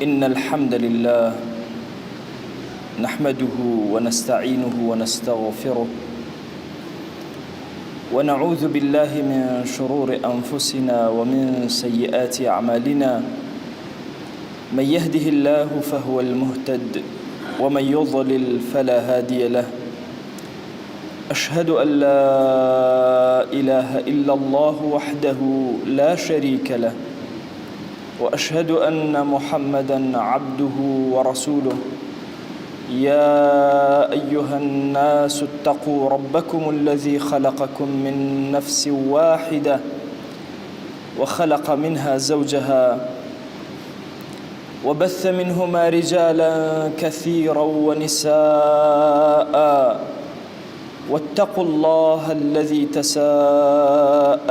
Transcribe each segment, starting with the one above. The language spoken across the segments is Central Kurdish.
إن الحمد لله نحمده ونستعينه ونستغفره ونعوذ بالله من شرور أنفسنا ومن سيئات أعمالنا. من يهده الله فهو المهتد ومن يضلل فلا هادي له. أشهد أن لا إله إلا الله وحده لا شريك له، وأشهد أن محمدًا عبده ورسوله. يا أيها الناس اتقوا ربكم الذي خلقكم من نفس واحدة وخلق منها زوجها وبث منهما رجالا كثيرا ونساء، واتقوا الله الذي تساءلون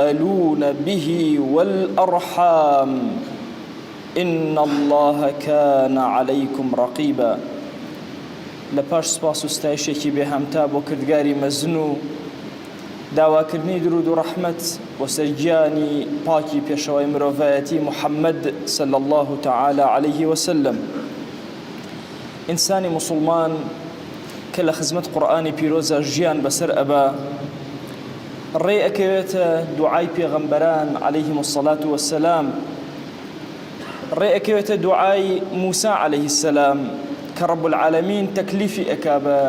به والأرحام إن الله كان عليكم رقيبا. لپاش سپاس و ستایشێکی بێهەمتا بۆ کردگاری مەزن و داواکردنی درود و ڕەحمەت بۆ سەرگیانی پاکی پێشەوەی مرۆڤایەتی محەممەد صلی الله تعالی عليه وسلم. ئینسانی موسڵمان کە لە خزمەت قورئانی پیرۆزە ژیان بەسەر ئەبا، ڕێ ئەکەوێتە دوعای پێغەمبەران عليهم الصلاة والسلام، ڕێ ئەکەوێتە دوعای موسى عليه السلام کە رب العالمین تەکلیفی ئەکا بە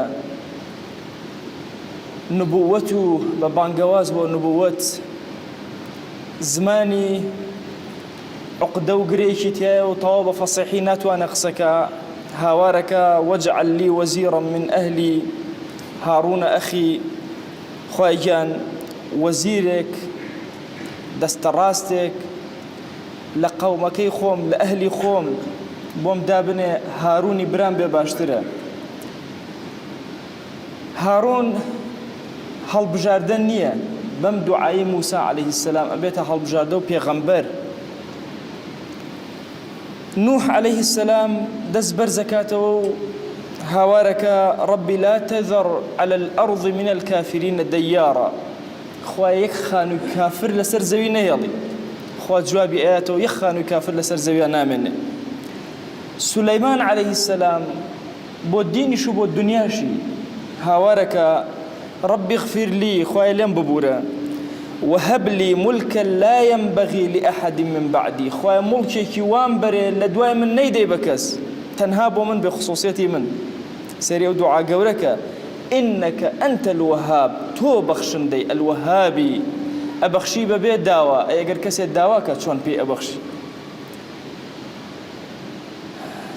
نبووەت و بە بانگەواز بۆ نبووەت. زمانی عقدە و گرێکی تایە و تەواو بە فەسیحی ناتوانە قسەکە. هاوارەکە وەجعل لی وەزیرا من ئەهلی هاڕونە ئەخی. خوای گیان وەزیرێک دەستە ڕاستێک لە قەومەکەی خۆم لە ئەهلی خۆم بۆم دابنێ، هاڕوونی برام بێ باشترە. هاڕون هەڵبژاردە نییە، بەم دوعای موسى عليه السلام ئەبێتە هەڵبژاردە و پێغەمبەر. نوح عليه السلام دەست بەرزەکاتەوە و هاوارەکە ربی لا تذر على الأرض من الكافرين ديارا. خوا یەک خانووی کافر لەسەر زەوی نەهێڵی. خوا جوابی ئاەتەوە یەک خانووی کافر لەسەر زەویە نامێنێ. سلەیمان عليه السلام بۆ دینیش و بۆ دنیاشی هاوارەکە ربی اغفر لي، خوای لێم ببورە، وهب لي ملكا لا ينبغي لأحد من بعدي، خوای مڵکێکی وام بەرێ لە دوای من نەیدەی بە کەس، تەنها بۆ من بێ خصوصیەتی من. سەری ئەو دوعا گەورەکە إنك أنت الوهاب، تۆ بەخشندەی ئەلوەهابی، ئەبەخشی بەبێ داوا، ئەگەر کەسێک داواکە چۆن پێی ئەبەخشی.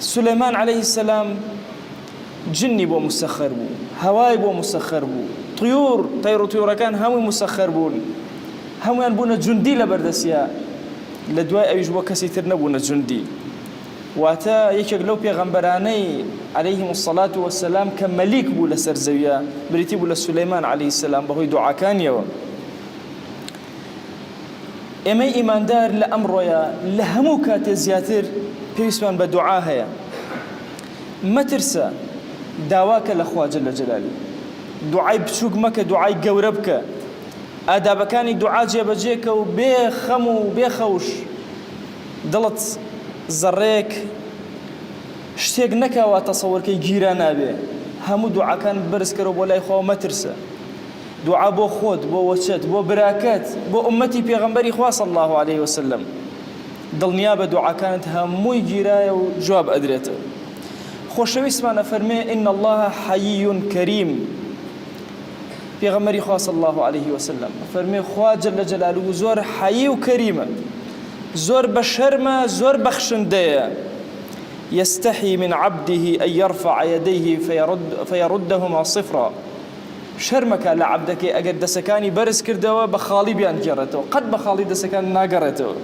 سلەیمان عليه السلام جنی بۆ مسەخەر بوو، هەوای بۆ مسەخەر بوو، طیور تەیر و توێڕەکان هەمووی مسەخەر بوون، هەمویان بوونە جوندی لە بەردەستیا. لە دوای ئەویش بۆ کەسی تر نەبوونە جوندی. واتە یەکێک لەو پێغەمبەرانەی عليهم الصلاة والسلام کە مەلیک بوو لەسەر زەویە بریتی بوو لە سلەیمان عليه السلام بەهۆی دوعاکانیەوە. ئێمەی ئیماندار لە ئەمڕۆیە لە هەموو کاتێ زیاتر پێویستمان بە دوعا هەیە. مەترسە داواکە لە خوا جەل جەلالی، دوعای بچووک مەکە، دوعای گەورە بکە، ئادابەکانی دوعا جێبەجێکە و بێ خەم و بێ خەوش. دڵت زەڕێک شتێک نەکەوە تەسەووڕکەی گیرە نابێ. هەموو دوعاکان بەرزکەرەوە بۆ لای خوا، مەترسە. دوعا بۆ خۆت، بۆ وەچەت، بۆ براکەت، بۆ ئومەتی پێغەمبەری خوا صلی الله عليه وسلم. دڵنیا بە دوعاکانت هەمووی گیرایە و جواب ئەدرێتەوە. خۆشەویستمانە فەرمێ إن الله حەیی کەریم. پێغەمبەری خوا صلی الله عليه وسلم فەرمێ خوا جەل جەلالوه زۆر حەیی و کەریمە، زۆر بە شەرمە، زۆر بەخشندەیە. يستحي من عبده أن يرفع يديه فيردهما صفرا. شەرمەکە لە عەبدەکەی ئەگەر دەسەکانی بەرز کردەوە بە خاڵی بیان گێڕێتەوە، قەت بە خاڵی دەسەکان ناگەڕێتەوە.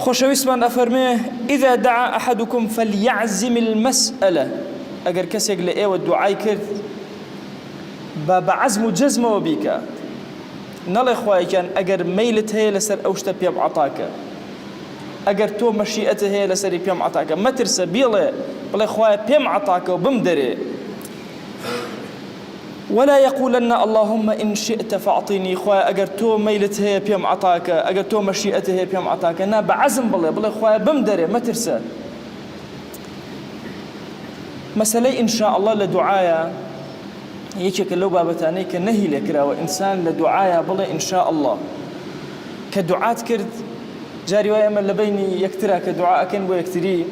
خۆشەویستمان ئەفەرمێ إذا دعا أحدكم فليعزم المسألة. ئەگەر کەسێک لە ئێوە دوعای کرد بە عەزم و جەزمەوە بیکە، نەڵێ خوایەکیان ئەگەر مەیلت هەیە لەسەر ئەو شتە پێم عەتاکە، ئەگەر تۆ مەشیئەتت هەیە لەسەری پێم عەتاکە. مەترسە بڵێ خوایە پێم عەتاکە و بم دەرێ. ولا يقولن اللهم إن شئت فأعطني خوايا أجر تو ميلت هي بيم عطاك أجر تو مشيئته هي بيم عطاك أنا بعزم بالله خوايا بمدري ما ترسى مسألة إن شاء الله لدعايا يشك لو بابتاني كنهي لكرا وإنسان لدعايا بالله إن شاء الله كدعاء كرد جاري ويأمل لبيني يكترى كدعاء كن ويكتري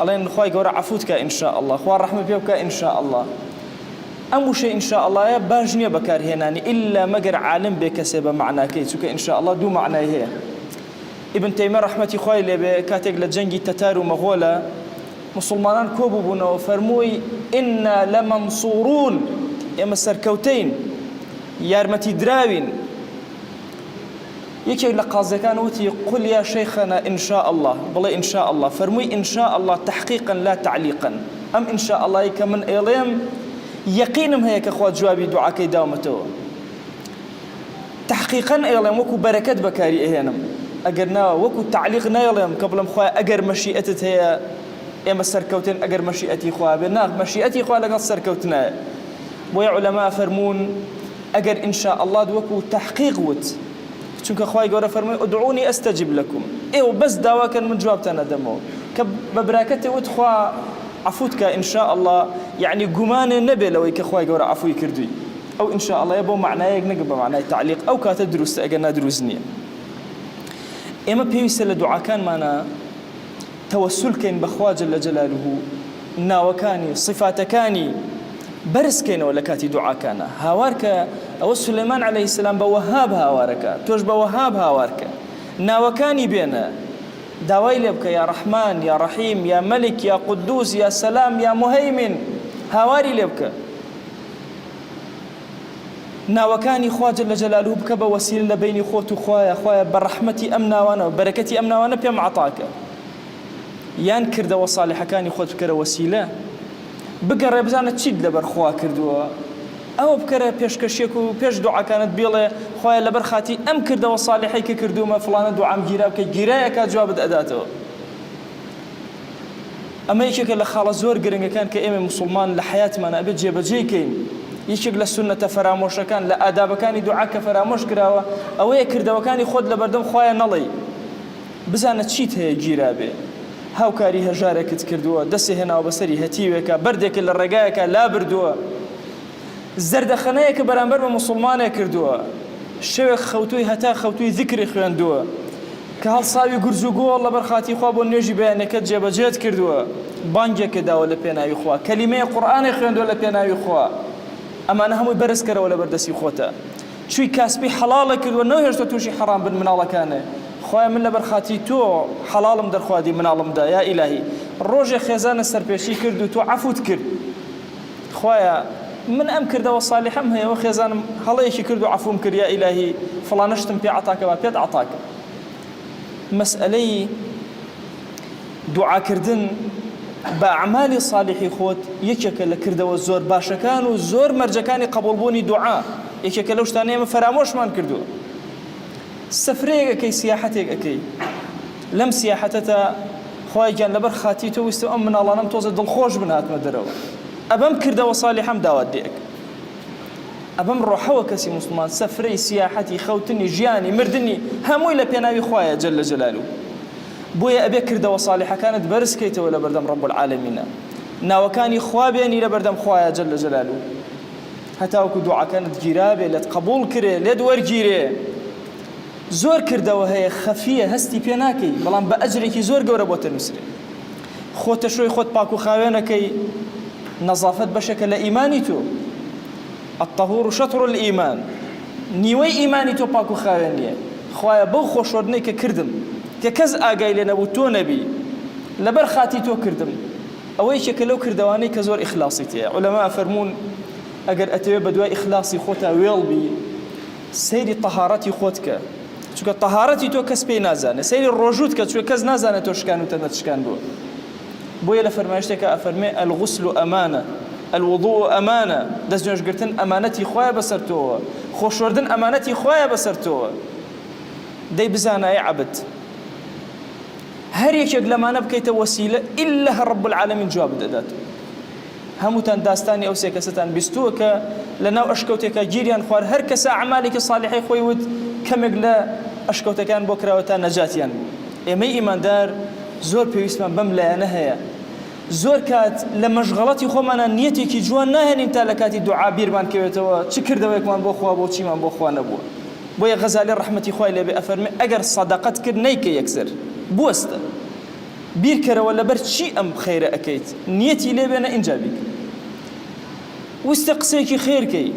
الله إن خواي قورا عفوتك إن شاء الله خوار رحمة بيوك إن شاء الله أمو شيء إن شاء الله يا باجنية بكار هناني إلا مقر عالم بكسب معنى كيسوك إن شاء الله دو معنى هي ابن تيمية رحمة خواي اللي كاتق لجنجي تتار ومغولة مسلمان كوبو بنا وفرموي إنا لمنصورون يا مسركوتين يارمتي دراوين يكي لقازي كان وتي قل يا شيخنا إن شاء الله بلا إن شاء الله فرموي إن شاء الله تحقيقا لا تعليقا أم إن شاء الله كمن إيليم يقينم هيك أخوات جوابي دعاك داومته تحقيقا إيليم وكو بركة بكاري إهنم أجرنا وكو تعليقنا إيليم قبل مخوا أجر مشيئتت هي إما السركوتين أجر مشيئتي خوا بناغ مشيئتي خوا لقد سركوتنا ويا علماء فرمون أجر إن شاء الله دوكو تحقيق وت چونك خواي قورا فرمي ادعوني استجب لكم ايو بس داوا كان من جوابتنا دمو كببراكتي وتخوا عفوتك ان شاء الله يعني قمان النبي لو كخواي قورا عفوي كردوي او ان شاء الله يبو معناه نقبه معناه تعليق او كاتدرس اجنا دروسني اما بيوس دعاء كان معنا توسل كان بخوا جل جلاله ناوكاني صفاتكاني برس كان ولا كاتي دعاء كان هاوارك أو سليمان عليه السلام بوهاب هاوارك توج بوهاب هاوارك ناوكاني بينا داوي لبك يا رحمن يا رحيم يا ملك يا قدوس يا سلام يا مهيمن هاواري لبك ناوكاني خوا جل جلاله بك بوسيله بيني خوت وخوايا برحمتي امنا وانا وبركتي امنا وانا بيم عطاك يان كرد وصالح كان خوت كره وسيله بقرا بزانه تشد لبر خوا كردوا او بكره بيشكشيكو بيش دعاء كانت بيله خويا لبر خاتي ام كرده وصالحي كردوا ما فلان دعاء مجيرا كجيرا كجواب اداته اما يشك لخال زور قرنga كان كايم مسلمان لحياه ما انا بجي بجيكين يشك للسنه فراموش كان لا اداب كان دعاء كفراموش كراوه او يكرده وكان يخد لبردم خويا نلي بزانه تشيت هي جيرابه هاو كاري هجارك تكردوا دسي هنا وبصري هتيوك بردك للرقايك لا بردوا الزرد خنايك برامبر مسلمانه كردوا الشيخ خوتوي هتا خوتوي ذكري خوندوا كهل صاوي قرزوقو والله برخاتي خواب ونجي بيانك جبجات كردوا بانجك دا ولا بيناي خوا كلمه قران خوندوا ولا بيناي خوا اما انا هم برس كره ولا بردسي خوتا شوي كاسبي حلالك ونو هرتو توشي حرام بن من الله كان خويا من لبرخاتي تو حلالم در خوادي من عالم دا يا الهي الروج خزانه سربيشي كردو تو عفوت كرد خويا من ام كرده وصالح ام هي وخزان هلايش كردو عفوم كر يا الهي فلانشتم في عطاك ما بيد عطاك مساله دعاء كردن باعمال صالح خوت يشكل كرده وزور باشكان وزور مرجكاني قبول بوني دعاء يشكل وش ثاني فراموش ما كردو سفريك كي سياحتك اكي لم سياحتها خويا جان لبر خاتيتو ويستو من الله نم توزد الخوش بنات مدرو ابم كرده وصالحم داوديك ابم روحوا كسي مسلمان سفري سياحتي خوتني جياني مردني هموي لبيناوي خويا جل جلاله بويا ابي كرده وصالحه كانت برسكيته ولا بردم رب العالمين ناوكاني خوابيني لبردم خويا جل جلاله هتاوكو دعاء كانت جيرابه لتقبول كري لدور جيري زور كرده وهي خفيه هستي بيناكي بلان باجرك زور قوره بوت المسري خوت شوي خوت باكو خاوينكي نظافه بشكل ايمانيتو الطهور شطر الايمان نيوي ايمانيتو باكو خاوينيه خويا بو خوشودني كردم ككز اگاي لنبو تو نبي لبر خاتيتو كردم اوي شكلو كردواني كزور اخلاصيتي علماء فرمون اگر اتوي بدوا اخلاصي خوتا ويلبي سيري طهارتي خوتك چونکە طهارەتی تۆ کەس پێی نازانێت سەیری ڕۆژوت کە چوە کەس نازانێت تۆ شکان و تەنەتشکان بووە بۆیە لە فەرمایشتێکە ئەفەرمێ الغسل ئەمانە الوضوء ئەمانە دەست نوێژگرتن ئەمانەتی خۆیە بەسەر تۆوە خۆشوەردن ئەمانەتی خۆیە بەسەر تۆوە دەی بزانایە عەبد هەر یەکێک لەمانە بکەیتە وەسیلە ئیلا هەر ڕەب العالەمین جواب دەدات هەمووتان داستانی ئەو سێ کەسەتان بیستووە کە لەناو ئەشکەوتێکە گیریان خوارد هەر کەسە ئەعمالێکی صالحی خۆی وت کەمێک لە ئەشکەوتەکان بۆ کراوە تا نەجاتیان ئێمەی ئیماندار زۆر پێویستمان بەم لایەنە هەیە زۆر کات لە مەشغەڵەتی خۆمانە نیەتێکی جوان ناهێنین تا لە کاتی دوعا بیرمان کەوێتەوە چ کردەوەیەکمان بۆ خوا بۆ چیمان بۆ خوا نەبووە بۆیە غەزالی ڕەحمەتی خوای لێبێ ئەفەرمێ ئەگەر سەدەقەت کرد نەیکە یەکسەر بوەستە بیرکەرەوە لەبەر چی ئەم خەیرە ئەەکەیت نیەتی لێبێنە ئینجا بیکە وستە قسەیەکی خێرکەی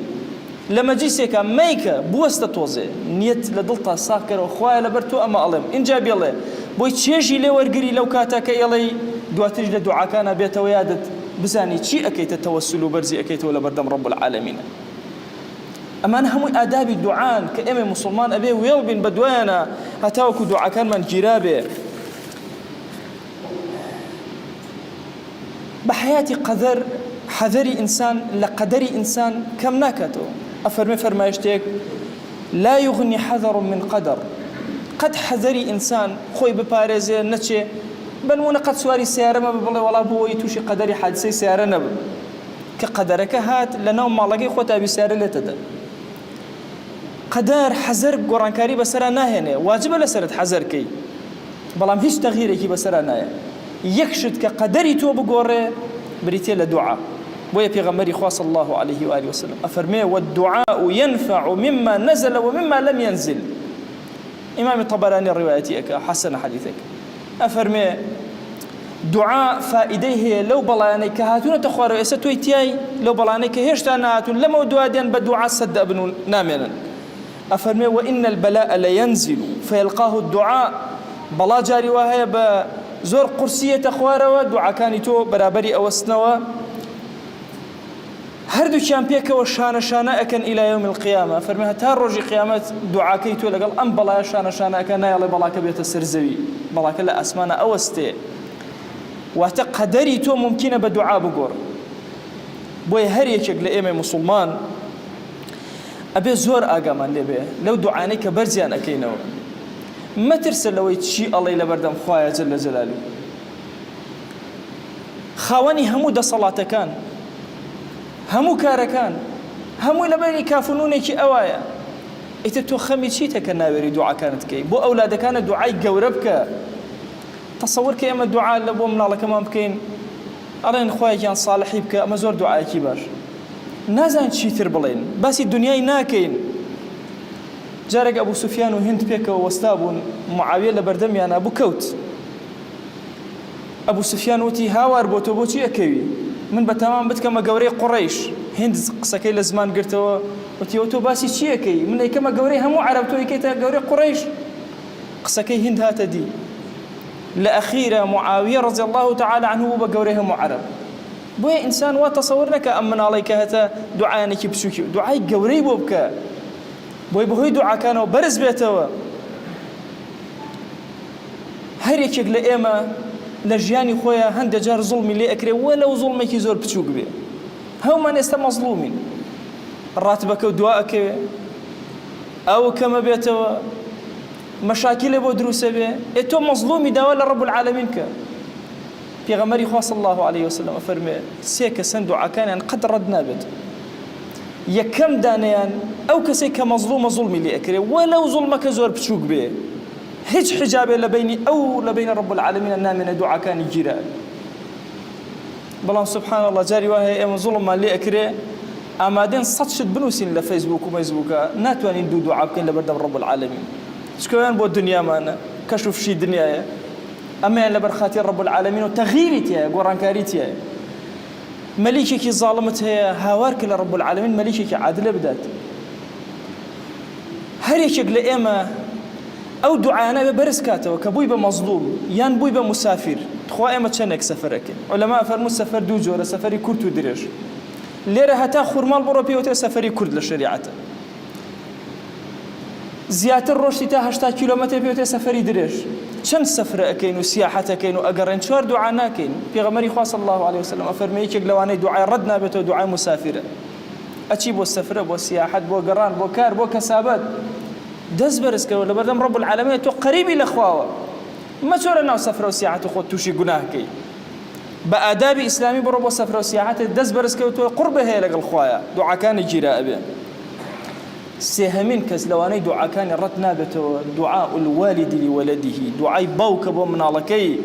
لە مەجلیسێکە مەیکە بوەستە تۆزێ نیەت لە دڵتا ساغکەرەوە خوایە لەبەر تۆ ئەمە ئەڵێم ئینجا بێڵێ بۆی چێژی لێ وەرگری لەو کاتەکە ئێڵەی دواترش لە دوعاکانە بێتەوە یادت بزانی چی ئەەکەیتە تەوەسل و بەرزی ئەەکەیتەوە لە بەردەم ڕەب العالەمینە ئەمان هەمووی ئادابی دوعان کە ئێمە موسڵمان ئەبێ وێڵ بین بە دوایانە هەتاوەکو دوعاکانمان گیرا بێ بە حەیاتی قەدەر حەذەری ئینسان لە قەدەری ئینسان کەم ناکاتەوە ئەفەرمێ فەرمایشتێک لا يغني حذر من قدر قد حەذەری ئینسان خۆی بپارێزێ نەچێ بنمونە قەت سواری سیارەمە بڵێ وەڵا بۆی تووشی قەدەری حادسەی سیارە نەبن کە قەدەرەکە هات لە ناو ماڵەکەی خۆتا بیسیارە لێتەدا قەدەر حەزەر گۆڕانکاری بەسەرا ناهێنێ واجبە لەسەرت حەزەرکەی بەڵام هیچ تەغییرێکی بەسەرا نایە یەکشت کە قەدەری تۆ بگۆڕێ بریتێ لە دوعا بۆیە پێغەمبەری خوا صلی الله عليه وآله وسلم ئەفەرمێ والدعاء ينفع مما نزل ومما لم ينزل إمام الطبراني الروايتي أكا حسن حديثك أفرمي دعاء فائدة هي لو بلاني كهاتون تخوار ويستوي تياي لو بلاني كهشتان هاتون لما دوادين بدعاء صد ابن نامنا أفرمي وإن البلاء لينزل فيلقاه الدعاء بلا جاري وهي بزور قرسية تخوار ودعاء كانتو برابري أوسنوا هردو شامبيك وشانا أكن إلى يوم القيامة فرميها تاروجي قيامة دعاكيتو لقال أم بلا شانا أكن يالي بلاك بيت السرزوي بلاك لا أسمانا أوستي وحتى قدري تو ممكنة بدعاء بقور بوي هريك لإيمة مسلمان أبي زور آقامان لبي لو دعانيك برزيان أكينو ما ترسل لو يتشي الله لبردم خوايا جل جلاله خاواني همو دا صلاة كان همو كاركان همو لبيني كافنونيكي أوايا إتتو خمي شيتك الناوري دعاء كانت كي بو أولاد كان دعاء قوربك تصور كي أما الدعاء لبو من الله كمان بكين أرين خوايا كان صالحي بك أما زور دعاء كبار نازان شيتر بلين بس الدنيا ناكين جارك أبو سفيان وهند بيك وستابون معاوية لبردم يعني أبو كوت أبو سفيان وتي هاوار بوتو بوتي أكوي من بتمام بتكما قوري قريش هند قسكي لزمان قرتوا وتيوتو باسي شيكي من كما قوري همو عربتو يكيتا قوري قريش قسكي هند هاتا دي لأخيرا معاوية رضي الله تعالى عنه بقوري همو عرب بوي إنسان وتصور لك أمن عليك هاتا دعانك بسوكي دعاي قوري بوبك بوي بهوي دعا كانوا برز بيتوا هريك لإيما لجياني خويا هند جار ظلمي لي أكري ولو ظلمك زور بتشوق بيه هما نست مظلومين راتبك ودواءك أو كما بيتوا مشاكل بو دروس به إتو مظلومي داول رب العالمين ك في غمري خوا صلى الله عليه وسلم أفرمي سيك سندو عكان قد ردنا بد يكم دانيان أو كسيك مظلوم ظلمي لي أكري ولو ظلمك زور بتشوق به هيج حجابه لبيني أو لبين رب العالمين النامن دعاء كان يجرى بلان سبحان الله جاري وهي أم ظلم اللي أكره أمادين صدشت بنوسين لفيسبوك وميزبوك ناتوانين دو دعاء كين لبردم رب العالمين شكوان بو الدنيا مانا كشوف شي دنيا أما لبرخاتي رب العالمين وتغييرتها قرانكاريتها مليكك ظالمتها هاوارك لرب العالمين مليكك عادل بدات هريكك لإما أو دعانا ببرسكاته وكبوي بمظلوم يان بوي بمسافر تخوا إما تشنك سفرك علماء فرموا سفر دو جورة سفري كرد ودرج ليرة هتا خرمال بروبي وتا سفري كرد للشريعة زيادة الروشتي تا 8 كيلومتر بيوتا سفري درج چند سفر أكين وسياحة أكين وأقرن شوار دعانا أكين في غمري خوا صلى الله عليه وسلم أفرميك لواني دعاء ردنا بتو دعاء مسافرة أتشي بو السفرة بو السياحة بو قران بو كار بو كسابات دز برسك ولا بردم رب العالمين تو قريبي لخواوا ما تقول أنا سفر وسياحة خود توشي جناه كي بآداب إسلامي بربو سفر وسياحات الدز برسكوتو قربه هي لقى الخوايا دعاء كان الجراء به سيهمين كسلواني دعاء كان رتنا بتو دعاء الوالد لولده دعاء باوك بو من علىكي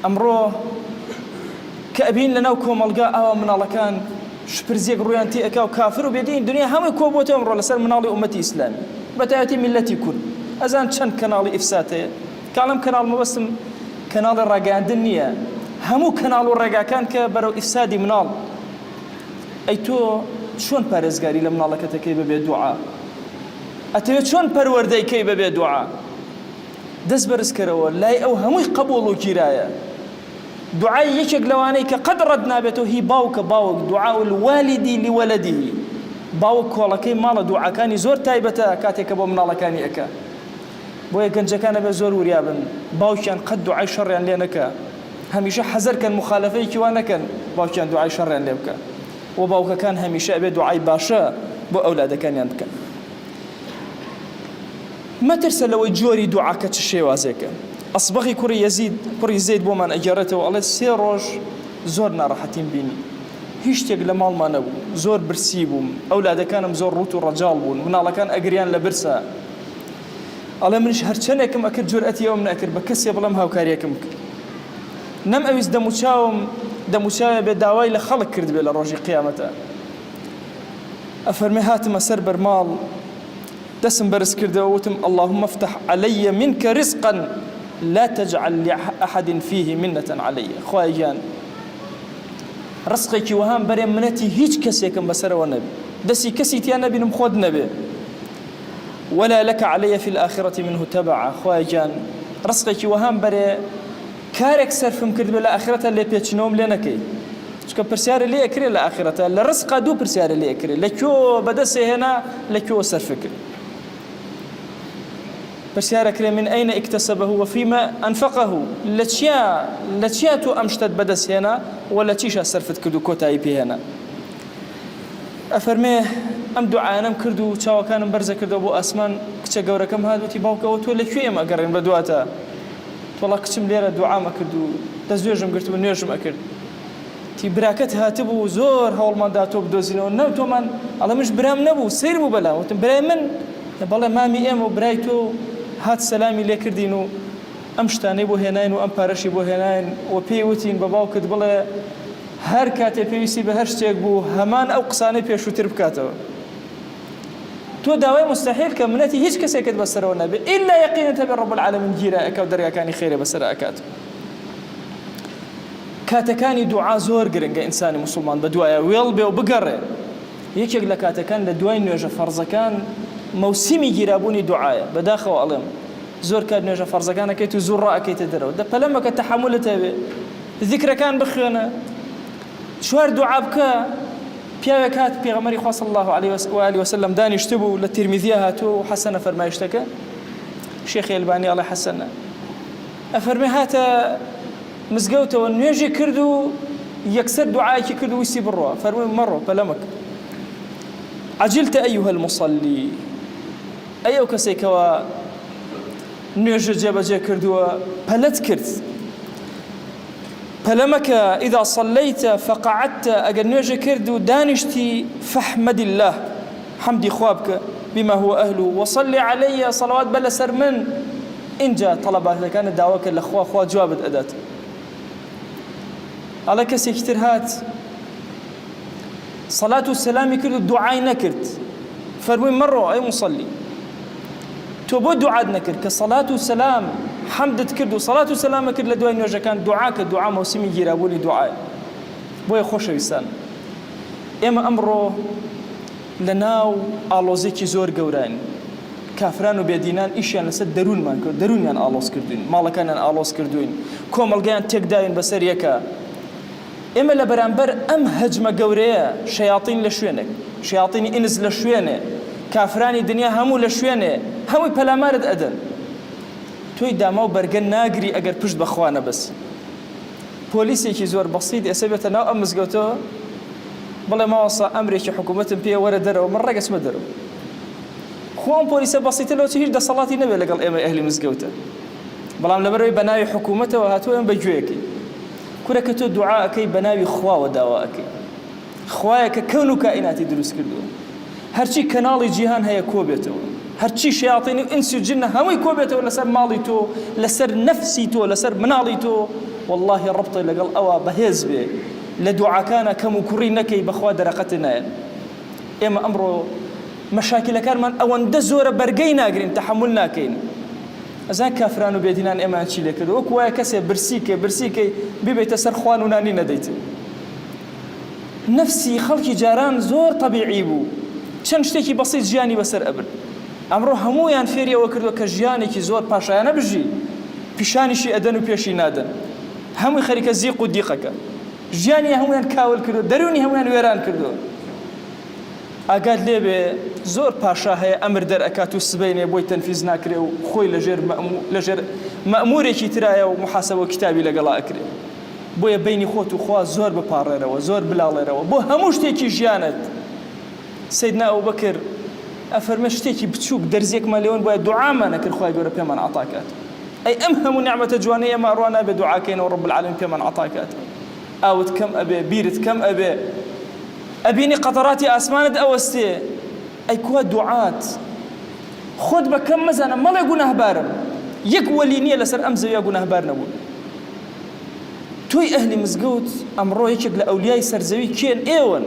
أمره كأبين لنا وكوم القاء من على كان شبرزيق رويان تي أكاو كافر وبيدين الدنيا هم كوبوتي أمره لسال من على أمتي إسلامي بتأتي ملتي كل أزان شن كنال إفساته كلام كنال مبسم كنال الرجاء الدنيا همو كنال الرجاء كان كبرو إفسادي منال أي تو شون بارزقاري لمن الله كتكيب بالدعاء أتيت شون بروردي كيب بالدعاء دز برزكروا لا أو همو قبولوا كرايا دعاء يشق لواني كقد ردنا بته هي باوك دعاء الوالد لولده باوك والله كي مال دعاء كان زور تايبته كاتك ابو من الله كان يكا بويا كان جكان بزور وريابن باوشان قد دعاء شر يعني لنك هميشه حذر كان مخالفه كوانا كان باوشان دعاء شر يعني لك وباوك كان هميشه ابي دعاء باشا بو اولاده كان يندك ما ترسل لو جوري دعاء كتشي وازيك أصبغي كوري يزيد بومان أجارته والله سيروج زورنا راحتين بيني هيشتق لمال ما نبو زور برسيبهم أولاده كانوا زور روتو رجال بون من الله كان أجريان لبرسا الله منش هرشنكم أكر جرأتي يوم أكر بكسي بلمها وكاريكم نم أويس دموشاوم بدعواي لخلق كرد بلا روجي قيامته أفرمي هاتم سر برمال دسم برس كرد وتم اللهم افتح علي منك رزقا لا تجعل لأحد فيه منة علي خواجان رزقك وهام بري منتي هيج كسيكم بسر والنبي دسي كسيتي أنا بنم خود نبي ولا لك علي في الآخرة منه تبع خواجان رزقك وهام بري كارك سرفم كرد بلا آخرة اللي بيتشنوم لنكي شكو برسيار اللي أكري الآخرة لرزق دو برسيار اللي أكري لكو بدسي هنا لكو سرفك برسيارك من أين اكتسبه وفيما أنفقه لتشياتو أمشتد بدس هنا ولا تشيشا سرفت كردو كوتاي بي هنا أفرميه أم دعاء كردو تشاو كان برزة كردو أبو أسمان كتشا قوركم هادو تيباوكا وتولي كوية ما قرين بدواتا والله كتشم ليرا دعاء ما كردو تزويجم قرتو ونيوجم أكرد تي براكتها تبو زور هول ما داتو بدوزينو نوتو من الله مش برام نبو سير بو بلا وتم براي من بالله مامي ام وبرايتو هات سلامي لي كردينو امشتاني بو هناين وام بارشي بو هناين وبيوتين باباوكت بالله هر كاتي بيسي بهر شتيك بو همان او قساني بيشو تربكاتو تو داوي مستحيل كمنتي هيج كسيكت بسرو النبي الا يقين تبع رب العالمين جيراك ودريا كان خير بسراكاتو كاتكاني دعاء زور قرنقة إنساني مسلمان بدوايا ويلبي وبقرر يكيق لكاتكان لدواي نيوجة فرزكان موسمي جرابوني دعاء بداخل وعلم زور كاد نيوجة فرزكان كيتو زور رأى كيتو درو ده فلما كتحملته الذكر كان بخينا شوار دعاء بكا بيا كات بيغمري خاص الله عليه وآله وسلم داني يشتبوا للترمذية هاتو حسن فرما يشتكى شيخ الباني الله حسنا أفرمي هاتا مزقوته ونيجي كردو يكسر دعائك كردو ويسيب الروا فرمي مرة فلمك عجلت أيها المصلي أيها كسيكوا نيجي جابجا كردو بلت كرد فلمك إذا صليت فقعدت أجل نيجي كردو دانشتي فاحمد الله حمدي خوابك بما هو أهله وصلي علي صلوات بلا سرمن إن جاء طلبات كانت دعوك الأخوة أخوة جوابت أداة على كسي كتير هات صلاة والسلام كرد الدعاء نكرت فرمي مرة أي مصلي توبو دعاء نكرت كصلاة والسلام حمد كرد وصلاة والسلام كرد لدواء نوجه كان دعاء كدعاء موسمي جيرابولي دعاء بوي خوش ويسان إما أمره لناو آلوزيكي زور قوران كافران وبيدينان إيشان لسد درون مان كرد درون يان آلوز كردوين مالكان يان آلوز كردوين كومل جان تك داين بسريكا إما لبرانبر أم هجمة قورية شياطين لشوينك شياطين إنز لشوينه كافراني دنيا همو لشوينه همو بلا مارد أدن توي داماو برقن ناقري أقر پشت بخوانا بس بوليسي كي زور بسيط أسابيتا ناو أمز قوتو بلا ما وصى أمريكي حكومة بيه ورا درو مرة قسم درو خوان بوليسي بسيطة لو تهيج دا صلاتي نبي لقل إما أهلي مزقوتا بلا لبروي بناوي حكومته وهاتو إما بجويكي كورك تو دعاءك بناوي خوا ودواءك خواك كونك كائنات دروس كردو هرشي كنالي جيهان هي كوبيتو هرشي شياطين انس وجن همي كوبيتو لسر مالي تو لسر نفسي تو لسر منالي تو والله الربط لقل أوا بهز به لدعاء كان كم كرينكي بخوا درقتنا إما أمره مشاكل كان من أوان دزور برجينا قرين تحملنا كين أزان كافرانو بيدينان إما أنشي لك وكوا كسي برسيكي بيبي تسر خوانونا نينا ديت نفسي خلقي جاران زور طبيعي بو چەند شتێکی بەسیط ژیانی بەسەر ئەبن ئەمڕۆ هەموویان فێریەوە کردو کە ژیانێکی زۆر پاشایانە بژی پیشانیشی ئەدەن و پێشی نادەن هەمووی خەریکە زیق و دیقەکە ژیانی هەمویان کاول کردو دەرونی هەمویان وێران کردو ئاگات لێبێ زۆر پاشا هەیە ئەمر دەرئەکات و سبەینێ بۆی تەنفیز ناکرێ و خۆی لەژێر مەئمورێکی ترایە و محاسەبە و کتابی لەگەڵا ئەکرێ بۆیە بینی خۆت و خوا زۆر بپاڕێرەوە زۆر بلاڵێرەوە بۆ هەموو شتێکی ژیانت سيدنا أبو بكر أفرمي شتێکی بچووک دەرزێکمان لێوان بۆیە دوعامان نەکرد خوای گەورە پێمان عەتاکات ئەی ئەم هەموو نیعمەتە جوانەیە ئەمە ڕوا نابێ دوعاکەینەوە رب العالمین پێمان عەتاکات ئاوت کەم ئەبێ بیرت کەم ئەبێ ئەبینی قەتەڕاتی ئاسمانت ئەوەستێ ئەی کوا دوعات خۆت بە کەم مەزانە مەڵێ گوناهبارم یەک وەلی نییە لەسەر ئەم زەویە گوناهبار نەبوو تۆی ئەهلی مزگەوت ئەمڕۆ یەکێک لە ئەولیای سەرزەوی کێن ئێوەن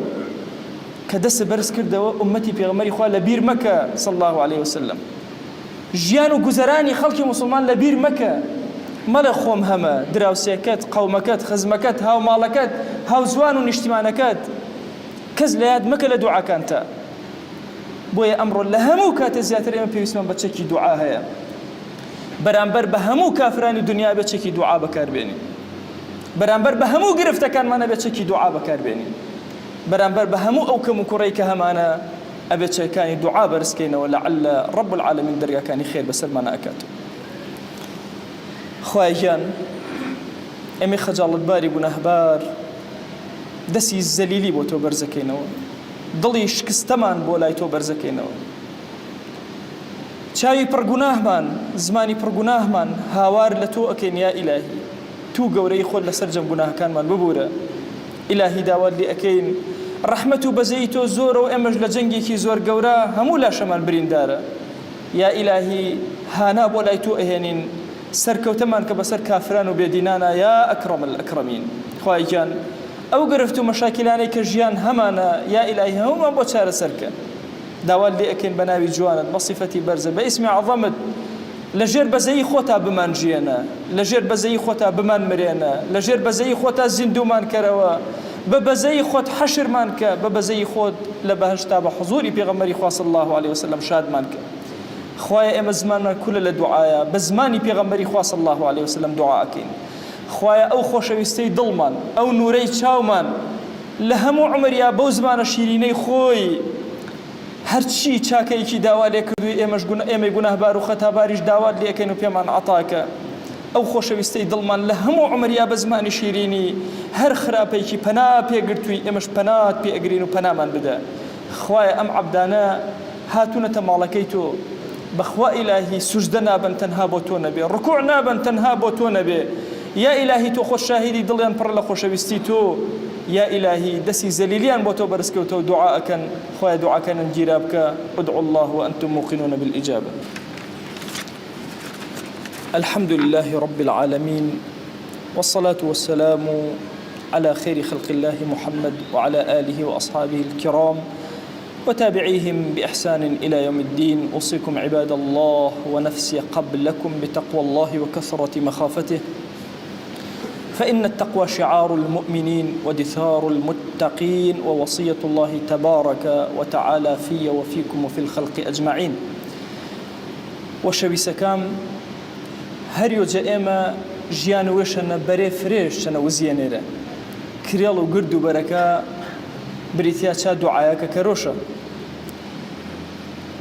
کە دەست بەرز کردەوە ئومەتی پێغەمبەری خوا لە بیر مەکە صلی الله عليه وسلم ژیان و گوزەرانی خەڵکی مسلمان لە بیر مەکە مەڵێ خۆم هەمە دراوسێکەت قەومەکەت خزمەکەت هاوماڵەکەت هاوزوان و نیشتیمانەکەت کەس لە یاد مەکە لە دوعاکانتە بۆیە ئەمڕۆ لە هەموو کاتە زیاتر ئێمە پێویستمان بە چەکی دوعا هەیە بەرامبەر بە هەموو کافرانی دنیا بێ چەکی دوعا بەکاربێنین بەرامبەر بە هەموو گرفتەکانمانە بێ چەکی دوعا بەکاربێنین بەرامبەر بە هەموو ئەو کەم و کوڕەی کە هەمانە ئەبێ چەکانی دوعا بەرزکەینەوە لەعەل رب العالمین دەرگاکانی خێر بەسەرمانە ئەکات خوای گیان ئێمەی خەجاڵەتباری گوناهبار دەستی زەلیلی بۆ تۆ بەرزەکەینەوە دڵی شکستەمان بۆ لای تۆ بەرزەکەینەوە چاوی پڕگوناهمان زمانی پڕگوناهمان هاوار لە تۆ ئەکەین یا ئیلاهی تو گەورەی خۆت لەسەر جەم گوناهەکانمان ببوورە إلهي داوات لي أكين رحمته بزيتو زور وإمج لجنجي كي زور قورا همو لا شمال برين دارا يا إلهي هانا بولايتو إهنين سركو تمان كبسر كافران وبيدينانا يا أكرم الأكرمين خواهي جان أو قرفتو مشاكلاني كجيان همانا يا إلهي هما بوشار سركا داوات لي أكين بناوي جوانا بصفتي برزة باسم عظمت لجير بزي خوتا بمان جينا لجير بزي خوتا بمان مرينا لجير بزي خوتا زندومان كروا ببزي خوت حشر مانك ببزي خوت لبهشتا بحضوري بيغمري خوا صلى الله عليه وسلم شاد مانك خوايا ام زمان كل لدعايا بزماني بيغمري خوا صلى الله عليه وسلم دعاءكين خوايا او خوشويستي ضلمان او نوري چاومان لهمو عمر يا بو زمان شيريني خوي هرچی چاکەیەکی داوا لێ کردووی ئێمەی گوناهبار و خەتاباریش داوات لێ ئەکەین و پێمان عەتاکە ئەو خۆشەویستەی دڵمان لە هەموو عومریا بە زمانی شیرینی هەر خراپەیەکی پەنا پێگرتووی ئێمەش پەنات پێئەگرین و پەنامان بدە خوایە ئەم عەبدانە هاتوونەتە ماڵەکەی تۆ بەخوا ئیلاهی سوژدە نابن تەنها بۆ تۆ نەبێ ڕکوع نابن تەنها بۆ تۆ نەبێ یا ئیلاهی تۆ خۆش شاهیدی دڵیان پڕ لە خۆشەویستی تۆ يا إلهي دسي زليليان بوتو برسكوتو دعاء كان خويا دعاء كان الجرابك ادعوا الله وأنتم موقنون بالإجابة الحمد لله رب العالمين والصلاة والسلام على خير خلق الله محمد وعلى آله وأصحابه الكرام وتابعيهم بإحسان إلى يوم الدين أوصيكم عباد الله ونفسي قبلكم بتقوى الله وكثرة مخافته فإن التقوى شعار المؤمنين ودثار المتقين ووصية الله تبارك وتعالى في وفيكم وفي الخلق أجمعين وشوي سكام هريو جائما جيان وشنا بري فريش شنا وزيانيرا كريال وقردو بركا بريثيا شا دعاياك كروشا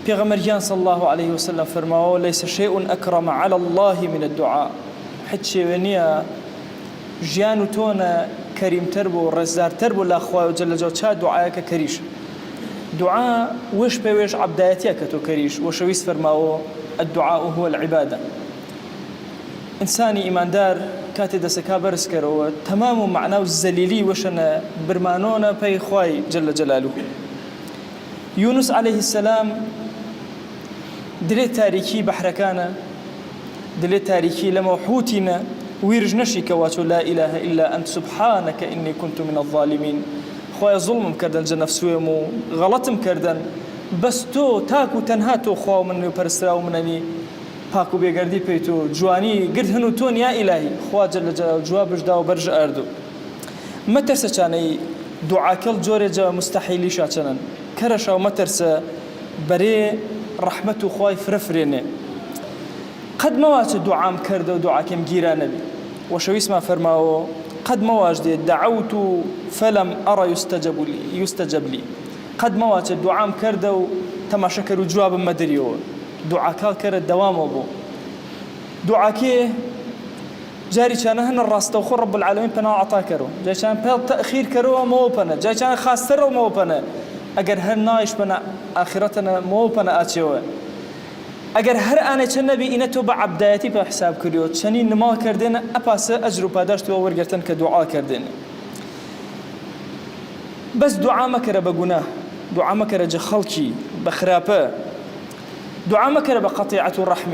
پیغمبر صلى الله عليه وسلم فرماوه ليس شيء أكرم على الله من الدعاء حتى ونيا ژیان و تۆنە کەریمتر بۆ ڕێزدارتر بۆ لا خوای جەل جەلاله چا دوعایەکە کەریش دوعا وش پێ وێش عەبدایەتیە کە تۆ کەریش وەشەویست فەرماوە الدعاء هو العبادة إنساني إيمان دار كاتي دسكا برسكرو تمام معناه الزليلي وشنا برمانونا بي خواي جل جلاله. يونس عليه السلام دلي تاريخي بحركانا دلي تاريخي لموحوتنا ويرج نشي كواتو لا إله إلا أنت سبحانك إني كنت من الظالمين. خوايا ظلم كردن جنف سويمو غلطم كردن بس تو تاكو تنهاتو خوا منو برسراو منني پاکو بێگەردی پێیت و جوانی گرت هەن و تۆن یا ئیلاهی خوا جەل جەلالوهو جوابش دا و بەرژ ئاردو مەترسە چانەی دوعاکەڵ جۆرێ جا مستحیلیشا چەنن کەرەشا و مەترسە بەرێ ڕەحمەت و خوای فرەفرێنێ قەد مەواچە دوعام کردە و دوعاکەم گیرا نەبی وەشەویستمان فەرماوە قەد مەواش دێ دەعەوت فەلەم ئەڕە یوستەجەب لی قەد مەواچە دوعام کردە و تەماشەکەر و جوابم مەدەریەوە دعاكال كرد دوامه بو دعاكي جاري كان هن الراس توخو رب العالمين بنا عطا كرو جاي كان بيل تأخير كرو مو بنا جاي كان خاسر مو بنا اگر هن نايش بنا آخرتنا مو بنا اتشوا اگر هر انا كنبي انتو بعبدايتي بحساب كريو تشنين ما كردين اباس اجر باداشت وورغرتن كدعاء كردين بس دعاء مكر بغناه دعاء مكر جخلكي بخرابه دعاء مكر بقطيعة الرحم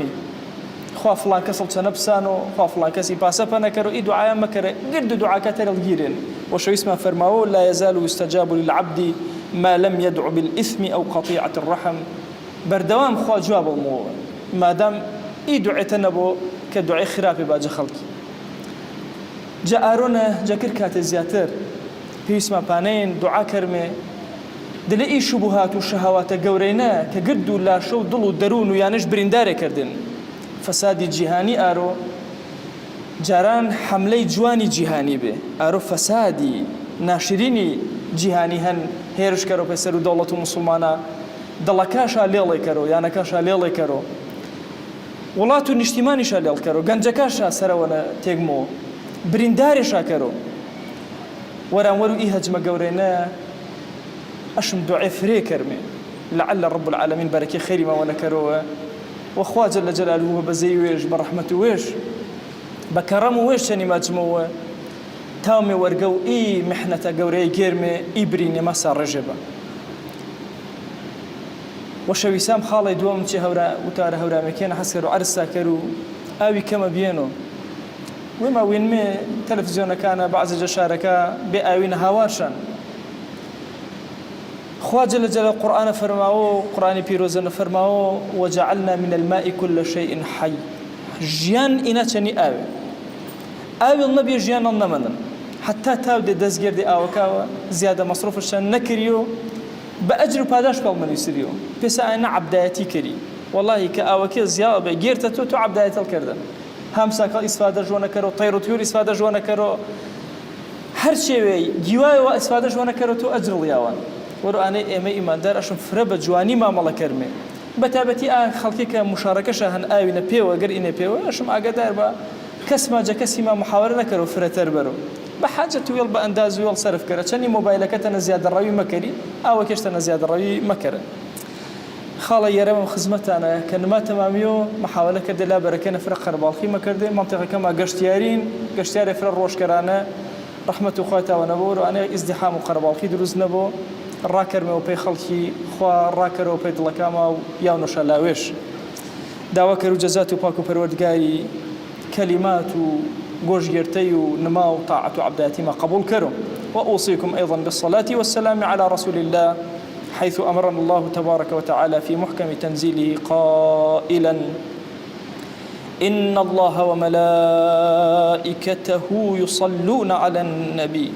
خوا فلان كسل تنبسانو خوا فلان كسي باسا نكرو اي دعاء مكر قد دعاء كتر الجيرين وشو اسمه فرماو لا يزال يستجاب للعبد ما لم يدعو بالإثم أو قطيعة الرحم بردوام خوا جواب المو ما دام اي دعاء تنبو كدعاء خرابي باج خلقي جاءرونا جاكر كات الزياتر في اسمه بانين دعاء كرمي دلئي شبهات والشهوات قورينا كقردوا لا شو ضلوا درون ويانش برنداري كردن فساد جهاني آرو جاران حملي جواني جهاني به آرو فسادي ناشريني جهاني هن هيرش كرو بسرو دولة مسلمانا دلكاشا ليلي كرو يعني كاشا ليلي كرو ولاتو نشتماني شا ليل كرو گنجكاشا سروانا تيغمو برنداري شا كرو وران ورو إيهاج مقورينا أشم دعاء فري كرمي لعل رب العالمين بارك خيري ما ونكروه وأخوة جل جلاله بزي ويش برحمته ويش بكرمه ويش شني مجموعه تاومي ورقو إي محنة قوري كرمي إبريني مسا رجبه وشويسام خالي دوام تشي هورا وتارا هورا مكينا حسكرو عرسا كرو آوي كما بينو وما وين مي تلفزيون كان بعض جشاركا بآوين هاوارشان خواجة لجل القرآن فرماو قرآن بيروزن فرماو وجعلنا من الماء كل شيء حي جيان إنا تشني آوي النبي جيان النمنا حتى تاودي دزجر دي آوكاوا زيادة مصروف الشان نكريو بأجر باداش بالمن يسريو بس أنا عبدايتي كري والله كآوكي زيادة بجيرت تو عبدايت الكردن همسا كال إسفادة جوانا كرو طيرو طيور إسفادة جوانا كرو هر شيء جواي وإسفادة جوانا كرو تو أجر اليوان ورو أنا إيمان دار أشوف فرب جواني ما ملا كرمي بتابتي خلقي كمشاركة شهن آوي نبيو أجر إني بيو أشوف أقدر با كسمة جكسي ما محاورة نكرو فرتر برو بحاجة ويل بأنداز ويل صرف كرا شني موبايلك أنا زيادة الروي مكري أو كيشت أنا زيادة الروي مكرا خاله يرمم خدمتنا كان ما تماميو محاولة كده لا بركنا فرق خربالخي مكردين منطقة كما قشتياري فرق روش كرانا رحمة أخواتا ونبور وأنا ازدحام وقربالخي دروز نبو الراكر مو بي خلقي خوا الراكر وبي دلكاما ياونو شلاويش داوكر وجزات باكو پروردگاري كلمات وجوش جرتي ونما وطاعة عبداتي ما قبول كرم وأوصيكم أيضا بالصلاة والسلام على رسول الله حيث أمرنا الله تبارك وتعالى في محكم تنزيله قائلا إن الله وملائكته يصلون على النبي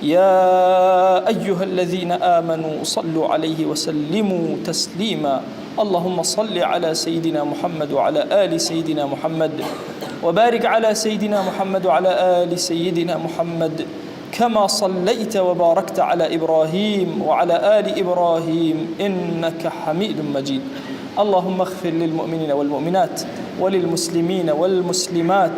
يا أيها الذين آمنوا صلوا عليه وسلموا تسليما اللهم صل على سيدنا محمد وعلى آل سيدنا محمد وبارك على سيدنا محمد وعلى آل سيدنا محمد كما صليت وباركت على إبراهيم وعلى آل إبراهيم إنك حميد مجيد اللهم اغفر للمؤمنين والمؤمنات وللمسلمين والمسلمات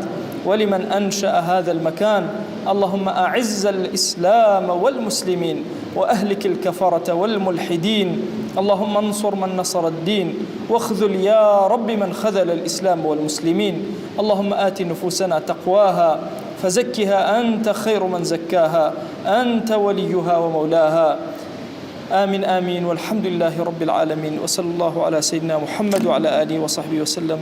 ولمن أنشأ هذا المكان اللهم أعز الإسلام والمسلمين وأهلك الكفرة والملحدين اللهم انصر من نصر الدين واخذل يا رب من خذل الإسلام والمسلمين. اللهم آت نفوسنا تقواها فزكها أنت خير من زكاها، أنت وليها ومولاها. آمين آمين، والحمد لله رب العالمين، وصلى الله على سيدنا محمد وعلى آله وصحبه وسلم.